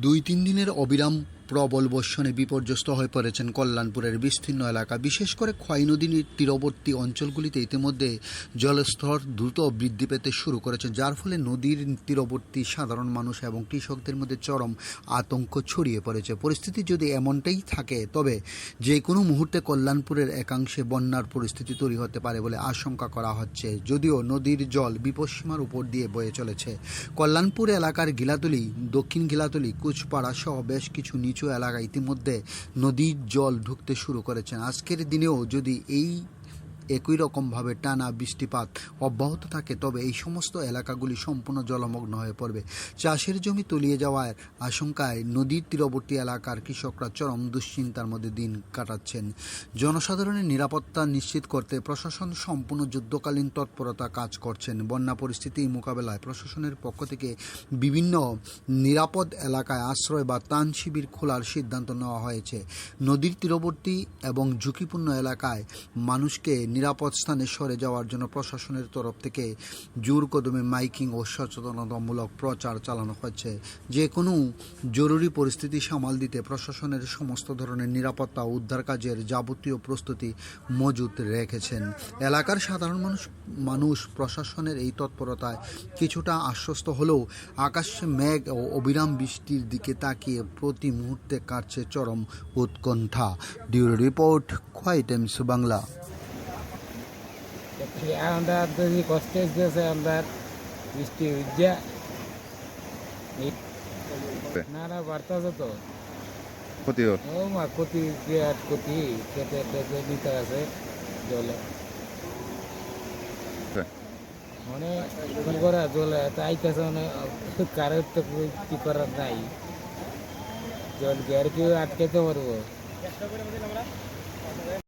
2-3 দিনের অবিরাম প্রবল বর্ষণে বিপর্যস্ত হয়ে পড়েছেন কল্যাণপুরের বিস্তীর্ণ এলাকা। বিশেষ করে খোয়াই নদীর তীরবর্তী অঞ্চলগুলিতে ইতিমধ্যে জলস্তর দ্রুত বৃদ্ধি পেতে শুরু করেছে, যার ফলে নদীর তীরবর্তী সাধারণ মানুষ এবং কৃষকদের মধ্যে চরম আতঙ্ক ছড়িয়ে পড়েছে। পরিস্থিতি যদি এমনটাই থাকে তবে যে কোনো মুহূর্তে কল্যাণপুরের একাংশে বন্যার পরিস্থিতি তৈরি হতে পারে বলে আশঙ্কা করা হচ্ছে। যদিও নদীর জল বিপদসীমার উপর দিয়ে বয়ে চলেছে, কল্যাণপুর এলাকার গিলাতলি, দক্ষিণ গিলাতলি, কুচপাড়া সহ বেশ কিছু নিচু এলাকায় ইতিমধ্যে নদীর জল ঢুকতে শুরু করেছেন। আজকের দিনেও যদি এই একই রকমভাবে টানা বৃষ্টিপাত অব্যাহত থাকে তবে এই সমস্ত এলাকাগুলি সম্পূর্ণ জলমগ্ন হয়ে পড়বে। চাষের জমি তলিয়ে যাওয়ার আশঙ্কায় নদীর তীরবর্তী এলাকার কৃষকরা চরম দুশ্চিন্তার মধ্যে দিন কাটাচ্ছেন। জনসাধারণের নিরাপত্তা নিশ্চিত করতে প্রশাসন সম্পূর্ণ যুদ্ধকালীন তৎপরতা কাজ করছেন। বন্যা পরিস্থিতি মোকাবেলায় প্রশাসনের পক্ষ থেকে বিভিন্ন নিরাপদ এলাকায় আশ্রয় বা ত্রাণ শিবির খোলার সিদ্ধান্ত নেওয়া হয়েছে। নদীর তীরবর্তী এবং ঝুঁকিপূর্ণ এলাকায় মানুষকে নিরাপদ স্থানে সরে যাওয়ার জন্য প্রশাসনের তরফ থেকে জোর কদমে মাইকিং ও সচেতনতামূলক প্রচার চালানো হচ্ছে। যে কোনো জরুরি পরিস্থিতি সামাল দিতে প্রশাসনের সমস্ত ধরনের নিরাপত্তা ও উদ্ধার কাজের যাবতীয় প্রস্তুতি মজুত রেখেছেন। এলাকার সাধারণ মানুষ প্রশাসনের এই তৎপরতায় কিছুটা আশ্বস্ত হলেও আকাশে মেঘ ও অবিরাম বৃষ্টির দিকে তাকিয়ে প্রতি মুহূর্তে কাটছে চরম উৎকণ্ঠা। Bureau report, Khowai Times Bangla. আমরা যদি কষ্ট দিয়েছে আমরা বৃষ্টি উজ্জা না বাড়তেছে তো ক্ষতি ও মা ক্ষতি বিরাট ক্ষতি, খেতে টেতে দিতে আছে জলে মানে কি করা জলে আইতেছে মানে কারোর তো কি করার নাই, জলকে আর কেউ আটকাতে পারবো।